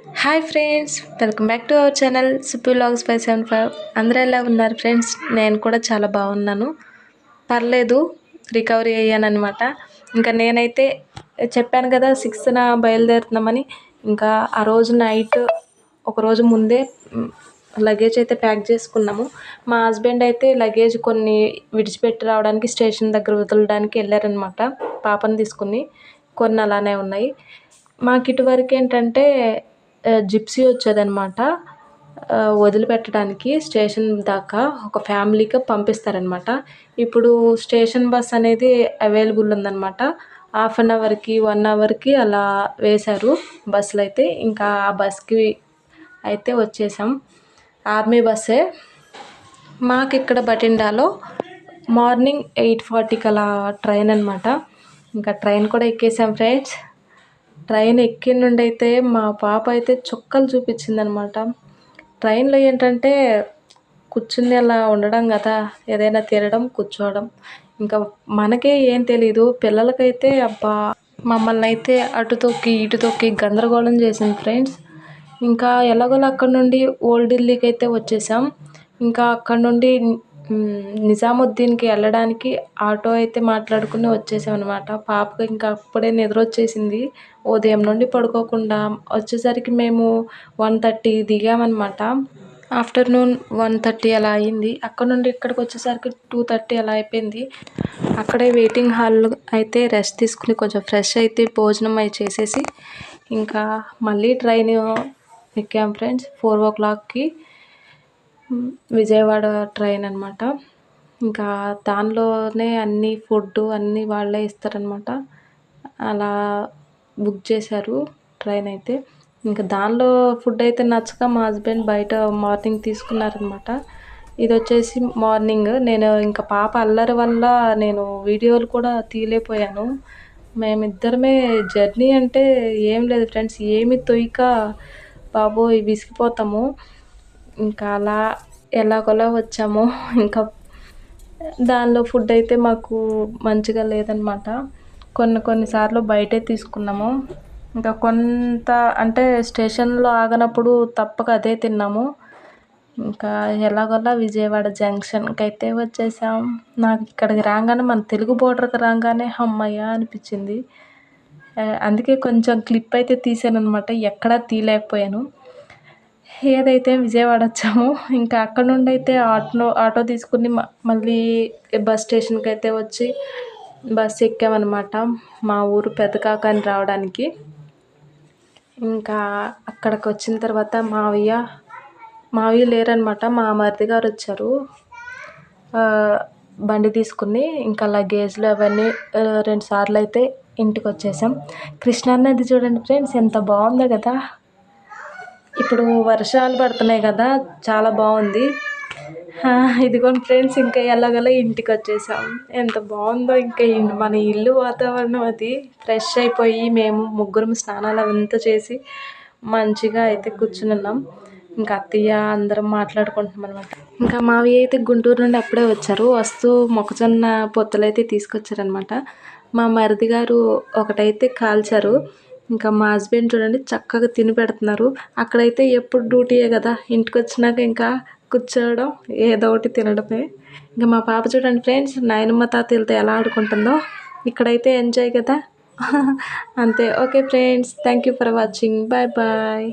Hi friends, welcome back to our channel Subbu vlogs 575. అందరూ ఎలా ఉన్నారు ఫ్రెండ్స్? నేను కూడా చాలా బాగున్నాను, పర్లేదు, రికవరీ అయ్యానమాట. ఇంకా నేనైతే చెప్పాను కదా 6న బయలుదేరుతున్నామని. ఇంకా ఆ రోజు నైట్ ఒకరోజు ముందే లగేజ్ అయితే ప్యాక్ చేసుకున్నాము. మా హస్బెండ్ అయితే లగేజ్ కొన్ని విడిచిపెట్టి రావడానికి స్టేషన్ దగ్గర వదలడానికి వెళ్ళారనమాట, పాపను తీసుకుని. కొన్ని అలానే ఉన్నాయి. మాకు ఇటువరకు ఏంటంటే జిప్సీ వచ్చేదనమాట, వదిలిపెట్టడానికి స్టేషన్ దాకా ఒక ఫ్యామిలీకి పంపిస్తారనమాట. ఇప్పుడు స్టేషన్ బస్ అనేది అవైలబుల్ ఉందన్నమాట. 1/2 అవర్కి 1 అవర్కి అలా వేశారు బస్సులు అయితే. ఇంకా ఆ బస్కి అయితే వచ్చేసాం, ఆర్మీ బస్సే. మాకు ఇక్కడ బటిండాలో మార్నింగ్ 8:40కి అలా ట్రైన్ అనమాట. ఇంకా ట్రైన్ కూడా ఎక్కేసాం ఫ్రెండ్స్. ట్రైన్ ఎక్కిన నుండి అయితే మా పాప అయితే చుక్కలు చూపించిందనమాట. ట్రైన్లో ఏంటంటే కూర్చుని అలా ఉండడం కదా, ఏదైనా తినడం కూర్చోవడం, ఇంకా మనకే ఏం తెలీదు. పిల్లలకైతే అబ్బా, మమ్మల్ని అయితే అటు తొక్కి ఇటు తొక్కి గందరగోళం చేసింది ఫ్రెండ్స్. ఇంకా ఎలాగోలా అక్కడ నుండి ఓల్డ్ ఢిల్లీకి అయితే వచ్చేసాం. ఇంకా అక్కడ నుండి నిజాముద్దీన్కి వెళ్ళడానికి ఆటో అయితే మాట్లాడుకుని వచ్చేసాం అనమాట. పాపకి ఇంకా అప్పుడే నిద్ర వచ్చేసింది. ఉదయం నుండి పడుకోకుండా వచ్చేసరికి మేము 1:30 దిగామన్నమాట. ఆఫ్టర్నూన్ 1:30 అలా అయింది. అక్కడ నుండి ఇక్కడికి వచ్చేసరికి 2:30 అలా అయిపోయింది. అక్కడే వెయిటింగ్ హాల్ అయితే రెస్ట్ తీసుకుని కొంచెం ఫ్రెష్ అయితే భోజనం అయి చేసేసి ఇంకా మళ్ళీ ట్రైన్ ఎక్కాం ఫ్రెండ్స్. 4 o'clockకి విజయవాడ ట్రైన్ అనమాట. ఇంకా దానిలోనే అన్నీ ఫుడ్ అన్నీ వాళ్ళే ఇస్తారనమాట. అలా బుక్ చేశారు ట్రైన్ అయితే. ఇంకా దానిలో ఫుడ్ అయితే నచ్చక మా హస్బెండ్ బయట మార్నింగ్ తీసుకున్నారనమాట. ఇది వచ్చేసి మార్నింగ్. నేను ఇంకా పాప అల్లరి వల్ల నేను వీడియోలు కూడా తీయలేకపోయాను. మేమిద్దరమే జర్నీ అంటే ఏం లేదు ఫ్రెండ్స్, ఏమి తొయ్యక బాబోయ్ విసిగిపోతాము. ఇంకా అలా ఎలాగోలా వచ్చాము. ఇంకా దానిలో ఫుడ్ అయితే మాకు మంచిగా లేదనమాట. కొన్నిసార్లు బయటే తీసుకున్నాము. ఇంకా కొంత అంటే స్టేషన్లో ఆగనప్పుడు తప్పక అదే తిన్నాము. ఇంకా ఎలాగోలా విజయవాడ జంక్షన్కి అయితే వచ్చేసాం. నాకు ఇక్కడికి రాగానే మన తెలుగు బోర్డర్కి రాగానే అమ్మయ్య అనిపించింది. అందుకే కొంచెం క్లిప్ అయితే తీసాను అనమాట, ఎక్కడా తీయలేకపోయాను. ఏదైతే విజయవాడ వచ్చాము. ఇంకా అక్కడ నుండి అయితే ఆటో తీసుకుని మళ్ళీ బస్ స్టేషన్కి అయితే వచ్చి బస్ ఎక్కామన్నమాట, మా ఊరు పెదకాకాని రావడానికి. ఇంకా అక్కడికి వచ్చిన తర్వాత మావయ్య లేరనమాట, మా మరిది గారు వచ్చారు బండి తీసుకుని. ఇంకా లగేజ్లు అవన్నీ 2 సార్లు అయితే ఇంటికి వచ్చేసాం. కృష్ణానది చూడండి ఫ్రెండ్స్, ఎంత బాగుందో కదా. ఇప్పుడు వర్షాలు పడుతున్నాయి కదా, చాలా బాగుంది. ఇదిగోండి ఫ్రెండ్స్, ఇంకా ఎలాగలా ఇంటికి వచ్చేసాం. ఎంత బాగుందో. ఇంకా మన ఇల్లు వాతావరణం అది. ఫ్రెష్ అయిపోయి మేము ముగ్గురం స్నానాలు అవంతా చేసి మంచిగా అయితే కూర్చుని ఉన్నాం. ఇంకా అత్తయ్య అందరం మాట్లాడుకుంటున్నాం అనమాట. ఇంకా మావి అయితే గుంటూరు నుండి అప్పుడే వచ్చారు. వస్తూ మొక్కజొన్న పొత్తులు అయితే తీసుకొచ్చారనమాట. మా మరిది గారు ఒకటైతే కాల్చారు. ఇంకా మా హస్బెండ్ చూడండి చక్కగా తిని పెడుతున్నారు. అక్కడైతే ఎప్పుడు డ్యూటీయే కదా, ఇంటికి వచ్చినాక ఇంకా కూర్చోవడం, ఏదో ఒకటి తినడమే. ఇంకా మా పాప చూడండి ఫ్రెండ్స్, నాయనమ్మ తాతయ్యలతో ఎలా ఆడుకుంటుందో. ఇక్కడైతే ఎంజాయ్ కదా. అంతే. Okay friends, thank you for watching. Bye bye.